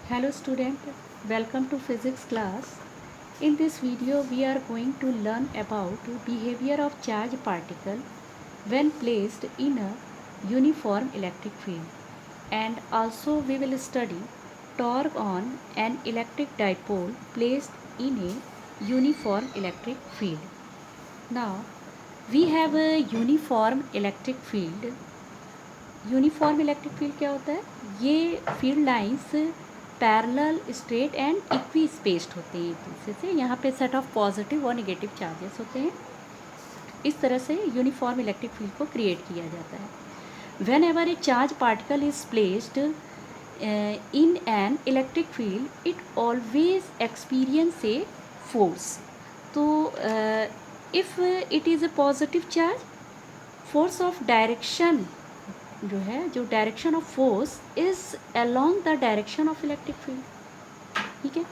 Hello student, welcome to physics class. In this video we are going to learn about behavior of charge particle when placed in a uniform electric field, and also we will study torque on an electric dipole placed in a uniform electric field. Now we have a uniform electric field. Uniform electric field क्या होता है? ये field lines parallel, straight and equispaced होते हैं एक दूसरे से. यहाँ पे सेट ऑफ पॉजिटिव और नेगेटिव चार्जेस होते हैं. इस तरह से यूनिफॉर्म इलेक्ट्रिक फील्ड को क्रिएट किया जाता है. Whenever a charge particle is placed in an electric field it always experience a force. तो if it is a positive charge, force of direction जो है, जो direction of force is along the direction of electric field. ठीक है,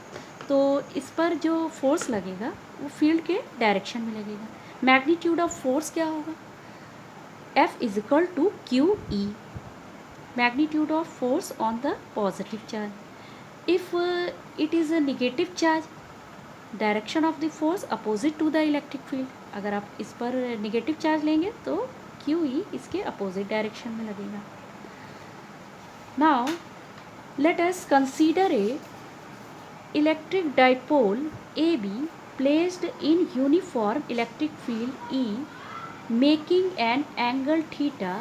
तो इस पर जो फोर्स लगेगा वो फील्ड के डायरेक्शन में लगेगा. मैग्नीट्यूड ऑफ फोर्स क्या होगा? F is equal to Q E, magnitude of force on the positive charge. If it is a negative charge, direction of the force opposite to the electric field. अगर आप इस पर negative charge लेंगे तो Q E इसके opposite direction में लगेगा. Now let us consider a electric dipole A be placed in uniform electric field E making an angle theta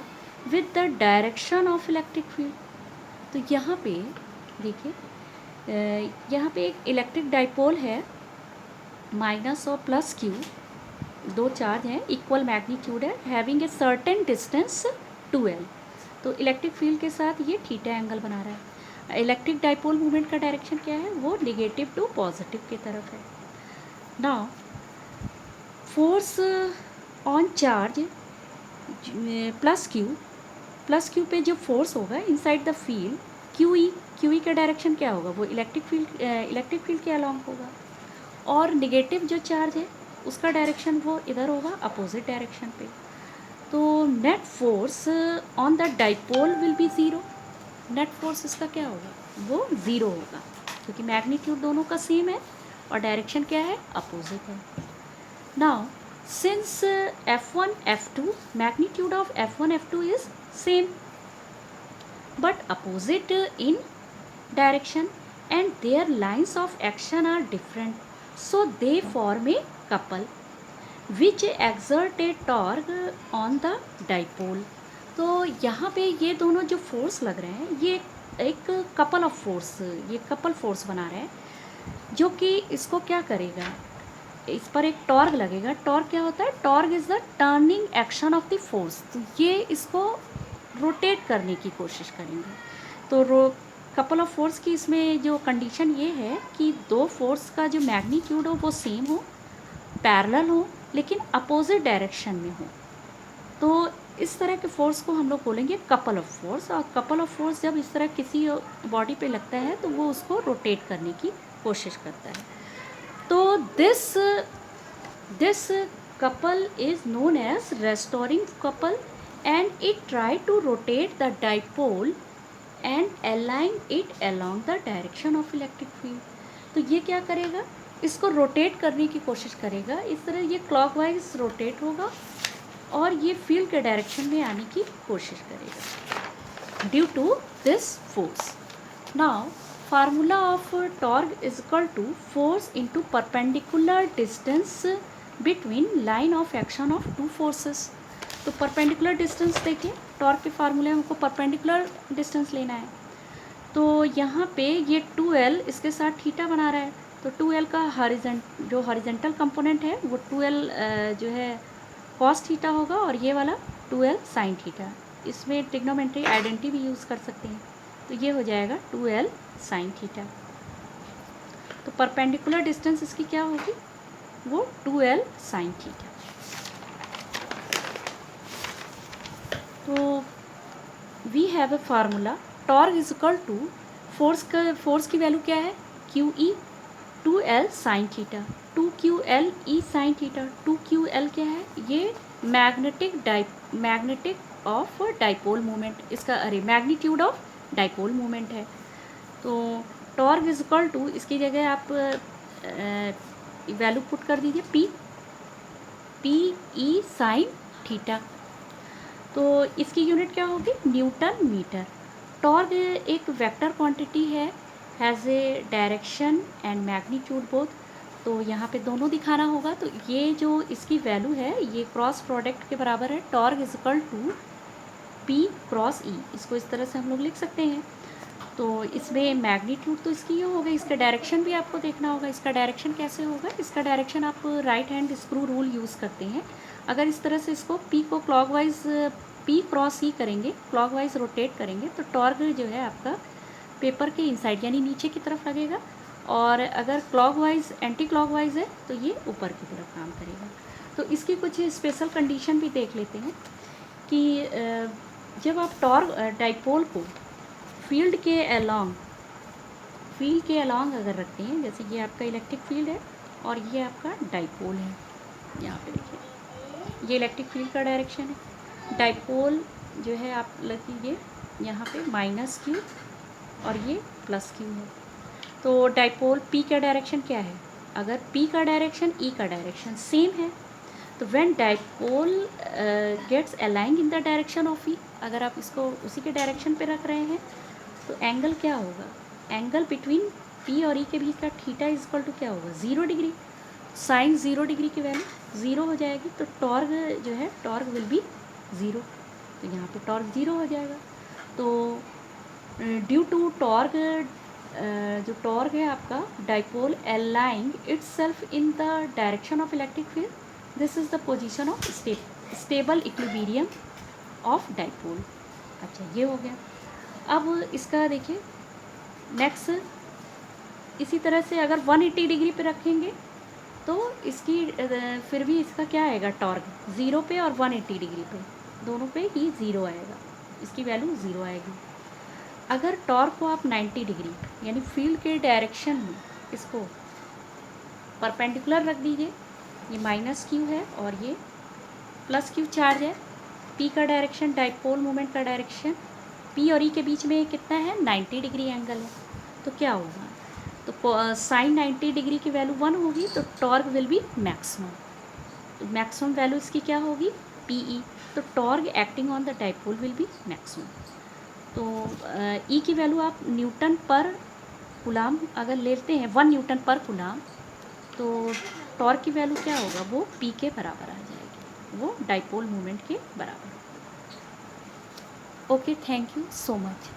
with the direction of electric field. तो यहाँ पे देखिए, यहाँ पे एक इलेक्ट्रिक डाइपोल है, माइनस और प्लस क्यू, दो चार्ज हैं, इक्वल मैग्नीट्यूड है, having a certain distance 2l. तो इलेक्ट्रिक फील्ड के साथ ये थीटा एंगल बना रहा है. इलेक्ट्रिक डाइपोल मूवमेंट का डायरेक्शन क्या है? वो नेगेटिव टू पॉजिटिव की तरफ है. Now force on charge plus Q पे जो फोर्स होगा inside the field Q E का डायरेक्शन क्या होगा? वो इलेक्ट्रिक फील्ड के अलोंग होगा. और नेगेटिव जो चार्ज है उसका डायरेक्शन वो इधर होगा, अपोजिट डायरेक्शन पे. तो net force on the dipole will be zero. Net force इसका क्या होगा? वो ज़ीरो होगा, क्योंकि मैग्नीट्यूड दोनों का सेम है और डायरेक्शन क्या है? अपोजिट है. Now since F1 F2, magnitude of F1 F2 is same but opposite in direction and their lines of action are different, so they form a couple which exert a torque on the dipole. तो यहाँ पे ये दोनों जो force लग रहे हैं ये एक कपल ऑफ फोर्स, ये कपल फोर्स बना रहे हैं, जो कि इसको क्या करेगा? इस पर एक टॉर्क लगेगा. टॉर्क क्या होता है? Torque is the turning action of the force. तो ये इसको रोटेट करने की कोशिश करेंगे. तो कपल ऑफ फोर्स की इसमें जो कंडीशन ये है कि दो फोर्स का जो मैग्नीट्यूड हो वो सेम हो, पैरेलल हो, लेकिन अपोजिट डायरेक्शन में हो. तो इस तरह के फोर्स को हम लोग बोलेंगे कपल ऑफ फोर्स. और कपल ऑफ फोर्स जब इस तरह किसी बॉडी पे लगता है तो वो उसको रोटेट करने की कोशिश करता है. तो this couple is known as restoring couple and it try to rotate the dipole and align it along the direction of electric field. तो ये क्या करेगा? इसको रोटेट करने की कोशिश करेगा. इस तरह ये क्लॉकवाइज रोटेट होगा और ये फील्ड के डायरेक्शन में आने की कोशिश करेगा due to this force. Now formula of torque is equal to force into perpendicular distance between line of action of two forces. तो परपेंडिकुलर डिस्टेंस देखिए, टॉर्क के फार्मूले में हमको परपेंडिकुलर डिस्टेंस लेना है. तो यहाँ पे ये 2l इसके साथ थीटा बना रहा है. तो 2l का जो हॉरिजेंटल कंपोनेंट है वो 2l जो है कॉस थीटा होगा, और ये वाला 2l साइन थीटा. इसमें ट्रिग्नोमेट्री आइडेंटिटी भी यूज़ कर सकते हैं. तो ये हो जाएगा 2l साइन थीटा. तो परपेंडिकुलर डिस्टेंस इसकी क्या होगी? वो 2l साइन थीटा. तो we have a formula torque is equal to force की वैल्यू क्या है? Q E 2l sine theta, 2ql E sine theta. 2ql क्या है? ये मैग्नेटिक ऑफ डाइपोल मोमेंट, इसका मैग्नीट्यूड ऑफ डाइपोल मोमेंट है. तो टॉर्क इज इक्वल टू, इसकी जगह आप वैल्यू पुट कर दीजिए पी ई साइन थीटा। तो इसकी यूनिट क्या होगी, न्यूटन मीटर। टॉर्क एक वेक्टर क्वांटिटी है, has a direction and magnitude both. तो यहाँ पे दोनों दिखाना होगा। तो ये जो इसकी वैल्यू है ये क्रॉस प्रोडक्ट के बराबर है, torque is equal to p cross E. इसको इस तरह से हम लोग लिख सकते हैं। तो इसमें मैग्नीट्यूड तो इसकी ये हो गई, इसका डायरेक्शन भी आपको देखना होगा। इसका डायरेक्शन कैसे होगा, इसका डायरेक्शन आप right hand screw rule use करते हैं। अगर इस तरह से इसको पी को क्लॉकवाइज पी क्रॉस ई करेंगे, क्लॉकवाइज रोटेट करेंगे, तो टॉर्क जो है आपका पेपर के इनसाइड यानी नीचे की तरफ लगेगा। और अगर क्लॉकवाइज एंटी क्लॉकवाइज है तो ये ऊपर की तरफ काम करेगा। तो इसकी कुछ स्पेशल कंडीशन भी देख लेते हैं कि जब आप टॉर्क डाइपोल को फील्ड के अलोंग अगर रखते हैं, जैसे ये आपका इलेक्ट्रिक फील्ड है और ये आपका डाइपोल है, यहाँ पे देखिए ये इलेक्ट्रिक फील्ड का डायरेक्शन है। डाइपोल जो है आप लग लीजिए यहाँ पे माइनस क्यू और ये प्लस क्यू है। तो डाइपोल पी का डायरेक्शन क्या है, अगर पी का डायरेक्शन ई का डायरेक्शन सेम है तो when dipole gets aligned in the direction of E, अगर आप इसको उसी के डायरेक्शन पे रख रहे हैं तो एंगल क्या होगा, एंगल बिटवीन पी और ई के बीच का थीटा इज इक्वल टू क्या होगा, 0 डिग्री। साइन 0 डिग्री की वैल्यू 0 हो जाएगी, तो टॉर्क जो है टॉर्क विल बी 0। तो यहाँ पे टॉर्क 0 हो जाएगा। तो ड्यू टू टॉर्क, जो टॉर्क है आपका dipole aligning itself in the direction of electric field, this is the position of stable equilibrium of dipole. अच्छा ये हो गया। अब इसका देखिए नेक्स्ट, इसी तरह से अगर 180 डिग्री पे रखेंगे तो इसकी फिर भी इसका क्या आएगा, टॉर्क 0 पे और 180 डिग्री पे दोनों पे ही 0 आएगा, इसकी वैल्यू 0 आएगी। अगर टॉर्क को आप 90 डिग्री यानी फील्ड के डायरेक्शन में इसको परपेंडिकुलर रख दीजिए, ये माइनस क्यू है और ये प्लस क्यू चार्ज है। पी का डायरेक्शन डाइपोल मोमेंट का डायरेक्शन पी और ई के बीच में कितना है, 90 डिग्री एंगल है। तो क्या होगा, तो साइन 90 डिग्री की वैल्यू 1 होगी, तो टॉर्क विल बी मैक्सिमम। तो मैक्सिमम वैल्यू इसकी क्या होगी, पी ई। तो torque acting on the dipole will be maximum. तो ई की वैल्यू आप न्यूटन पर कूलाम अगर लेते हैं 1 न्यूटन पर कूलाम, तो टॉर्क की वैल्यू क्या होगा, वो पी के बराबर आ जाएगी, वो डाइपोल मोमेंट के बराबर। Okay, thank you so much.